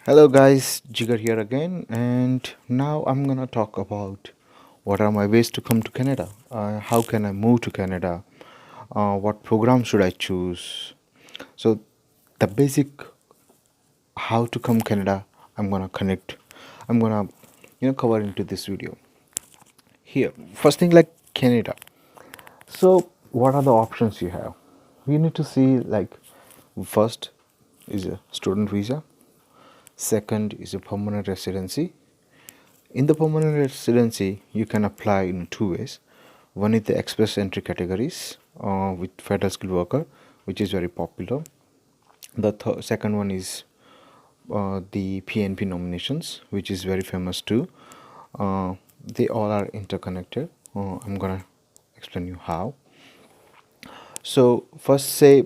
Hello guys, Jigar here again, and now I'm gonna talk about what are my ways to come to Canada. How can I move to Canada? What program should I choose? So the basic how to come Canada, I'm gonna connect. I'm gonna cover into this video. Here, first thing like Canada. So what are the options you have? You need to see like first is a student visa, second is a permanent residency. In the permanent residency, you can apply in two ways. One is the express entry categories with federal skilled worker, which is very popular. The second one is the PNP nominations, which is very famous too. They all are interconnected. I'm gonna explain you how. So first, say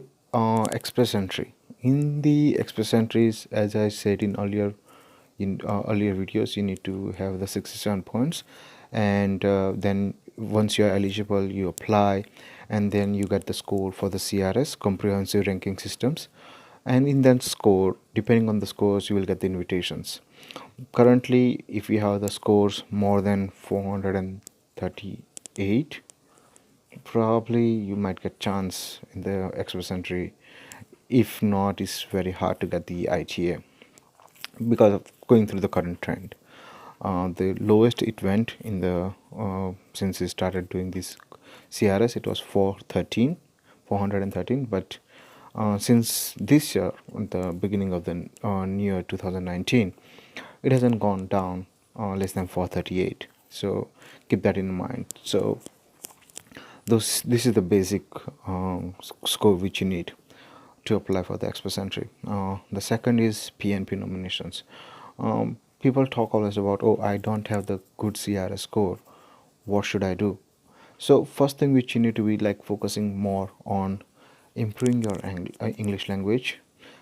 express entry. In the express entries, as I said in earlier videos, you need to have the 67 points, and then once you are eligible, you apply, and then you get the score for the CRS, Comprehensive Ranking Systems, and in that score, depending on the scores, you will get the invitations. Currently, if you have the scores more than 438, probably you might get chance in the express entry. If not, it's very hard to get the ITA because of going through the current trend. The lowest it went in the since we started doing this CRS, it was 413, but since this year, at the beginning of the new year 2019, it hasn't gone down less than 438. So keep that in mind. So this is the basic score which you need to apply for the express entry. The second is PNP nominations. People talk always about, oh, I don't have the good CRS score. What should I do? So first thing which you need to be like focusing more on improving your English language.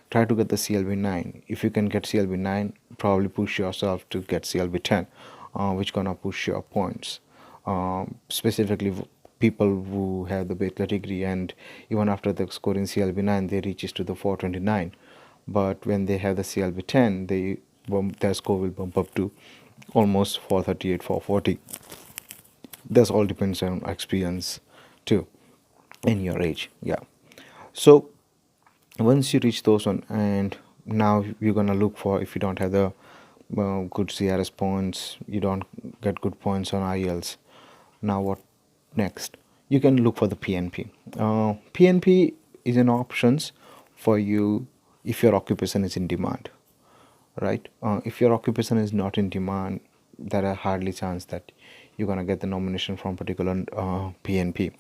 Try to get the CLB 9. If you can get CLB 9, probably push yourself to get CLB 10, which gonna push your points. Specifically, people who have the bachelor degree and even after the score in CLB 9, they reaches to the 429. But when they have the CLB 10, their score will bump up to almost 438, 440. This all depends on experience too in your age. Yeah. So once you reach those one, and now you're gonna look for, if you don't have the good CRS points, you don't get good points on IELTS. Now what next? You can look for the PNP. PNP is an options for you if your occupation is in demand, right? If your occupation is not in demand, there are hardly chance that you're gonna get the nomination from particular PNP.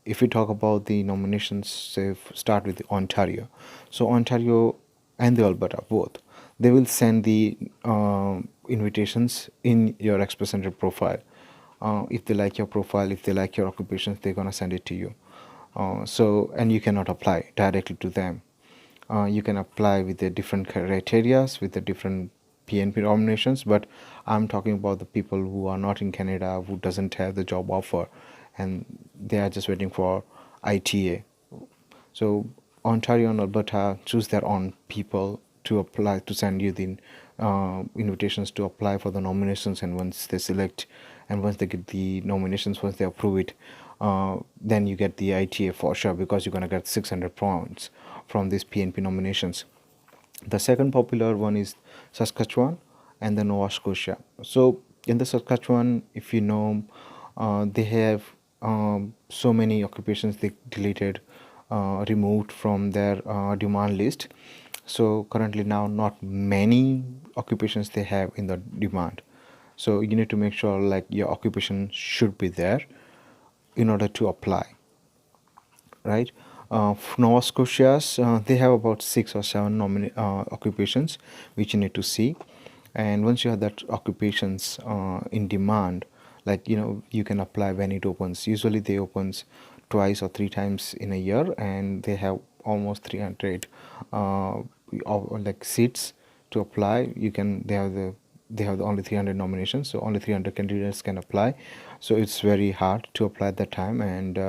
If we talk about the nominations, say start with Ontario. So Ontario and the Alberta both, they will send the invitations in your Express Entry profile. If they like your profile, if they like your occupations, they're gonna send it to you. And you cannot apply directly to them. You can apply with the different criteria with the different PNP nominations, but I'm talking about the people who are not in Canada, who doesn't have the job offer, and they are just waiting for ITA. So Ontario and Alberta choose their own people to apply, to send you the invitations to apply for the nominations, and once they select and once they get the nominations, once they approve it, then you get the ITA for sure, because you're gonna get 600 points from these PNP nominations. The second popular one is Saskatchewan and the Nova Scotia. So in the Saskatchewan, if you know, they have so many occupations they deleted, removed from their demand list. So currently now not many occupations they have in the demand. So you need to make sure like your occupation should be there in order to apply, right? Nova Scotia's, they have about 6 or 7 occupations which you need to see, and once you have that occupations in demand, like you can apply when it opens. Usually they opens twice or 3 times in a year, and they have almost 300 like seats to apply. They have the only 300 nominations, so only 300 candidates can apply. So it's very hard to apply at that time, and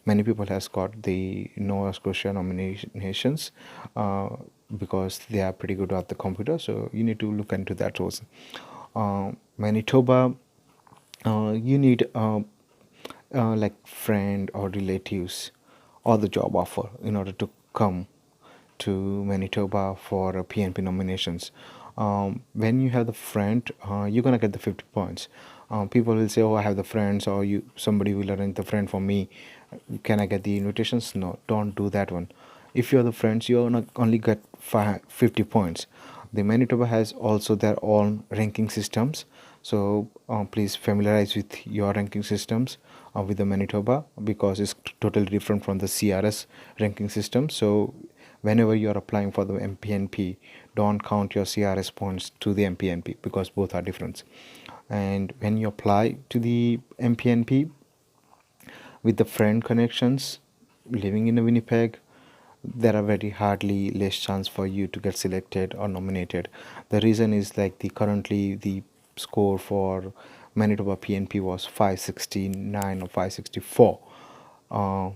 many people has got the Nova Scotia nominations. because they are pretty good at the computer. So you need to look into that also. Manitoba, you need like friend or relatives or the job offer in order to come to Manitoba for PNP nominations. When you have the friend, you're gonna get the 50 points. People will say, "Oh, I have the friends," or you somebody will arrange the friend for me. Can I get the invitations? No, don't do that one. If you're the friends, you're gonna only get 50 points. The Manitoba has also their own ranking systems, so please familiarize with your ranking systems with the Manitoba, because it's totally different from the CRS ranking system. So whenever you are applying for the MPNP, don't count your CRS points to the MPNP, because both are different. And when you apply to the MPNP with the friend connections living in Winnipeg, there are very hardly less chance for you to get selected or nominated. The reason is like the currently the score for Manitoba PNP was 569 or 564. Uh,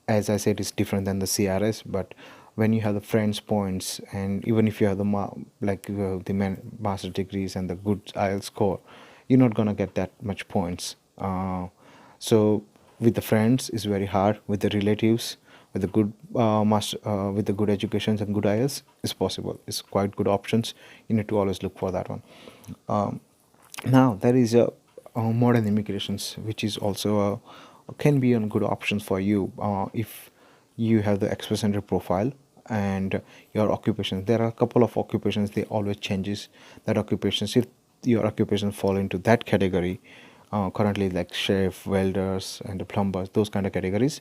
as I said, it's different than the CRS, but when you have the friends points, and even if you have the master degrees and the good IELTS score, you're not gonna get that much points. So with the friends is very hard. With the relatives, with the good master, with the good educations and good IELTS, is possible. It's quite good options. You need to always look for that one. Um, Now there is modern immigrations, which is also can be a good options for you if you have the express entry profile and your occupation. There are a couple of occupations, they always changes that occupations. If your occupation fall into that category, currently like chef, welders, and the plumbers, those kind of categories,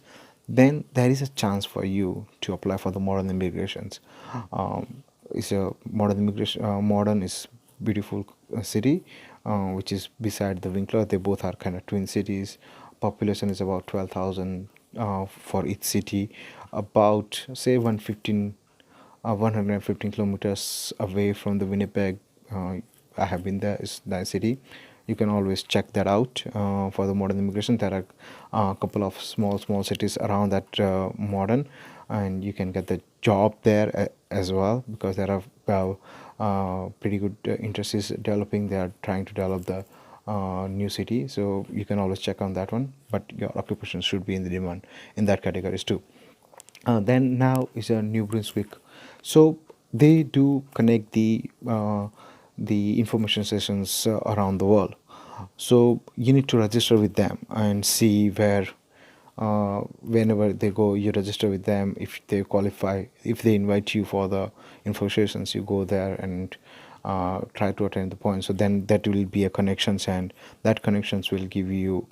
then there is a chance for you to apply for the modern immigrations. It's a modern immigration. Modern is beautiful city, which is beside the Winkler. They both are kind of twin cities. Population is about 12,000 for each city. About say 115 kilometers away from the Winnipeg. I have been there. Is that city. You can always check that out for the modern immigration. There are a couple of small cities around that modern, and you can get the job there as well, because there are pretty good industries developing. They are trying to develop the new city, so you can always check on that one. But your occupation should be in the demand in that categories too. Then now is a New Brunswick, so they do connect the information sessions around the world. So you need to register with them and see where whenever they go, you register with them. If they qualify, if they invite you for the info sessions, you go there and try to attend the point. So then that will be a connections, and that connections will give you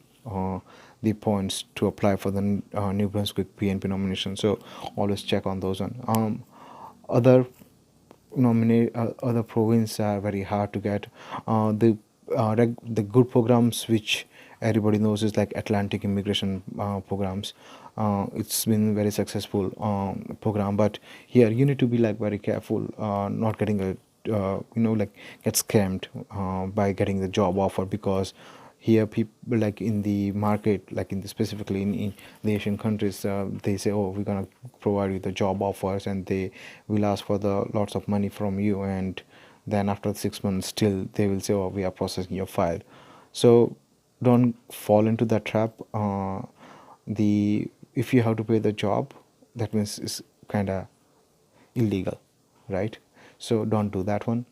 the points to apply for the New Brunswick PNP nomination. So always check on those one. Other other provinces are very hard to get. The good programs which everybody knows is like Atlantic immigration programs. It's been very successful program, but here you need to be like very careful, not getting a like get scammed by getting the job offer, because here people like in the market, like in the specifically in the Asian countries, they say, oh, we're gonna provide you the job offers, and they will ask for the lots of money from you, and then after 6 months still they will say, oh, we are processing your file. So don't fall into that trap. The If you have to pay the job, that means it's kind of illegal, right? So don't do that one.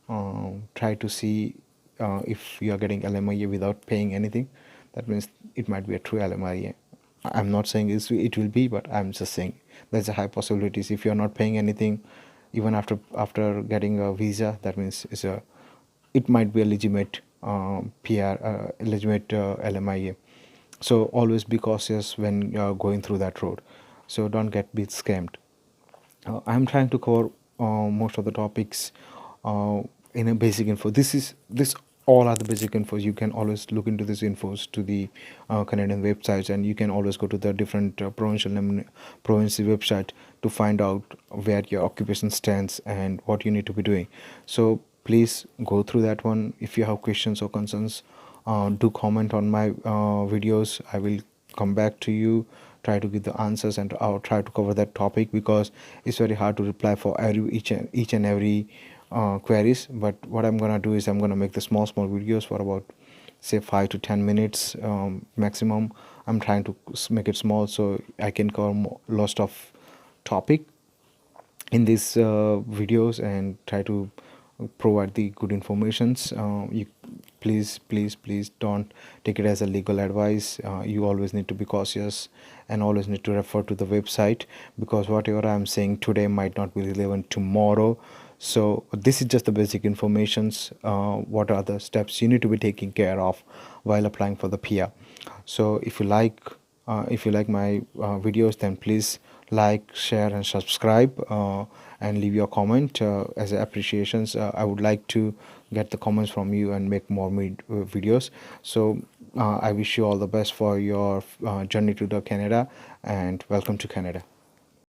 Try to see if you are getting LMIA without paying anything. That means it might be a true LMIA. I'm not saying it will be, but I'm just saying there's a high possibilities. If you're not paying anything, even after getting a visa, that means it might be a legitimate PR, legitimate LMIA. So always be cautious when you're going through that road. So don't get be scammed. I'm trying to cover most of the topics uh, in a basic info. This all are the basic infos. You can always look into these infos to the Canadian websites, and you can always go to the different provincial website to find out where your occupation stands and what you need to be doing. So please go through that one. If you have questions or concerns, do comment on my videos. I will come back to you try to give the answers, and I'll try to cover that topic, because it's very hard to reply for each and every queries. But what I'm gonna do is I'm gonna make the small videos for about, say, 5 to 10 minutes maximum. I'm trying to make it small so I can cover lots of topic in these videos, and try to provide the good informations. You please don't take it as a legal advice. You always need to be cautious, and always need to refer to the website, because whatever I'm saying today might not be relevant tomorrow. So this is just the basic informations. What are the steps you need to be taking care of while applying for the PR? So if you like my videos, then please like, share, and subscribe, and leave your comment as appreciations. I would like to get the comments from you and make more videos. So I wish you all the best for your journey to the Canada, and welcome to Canada.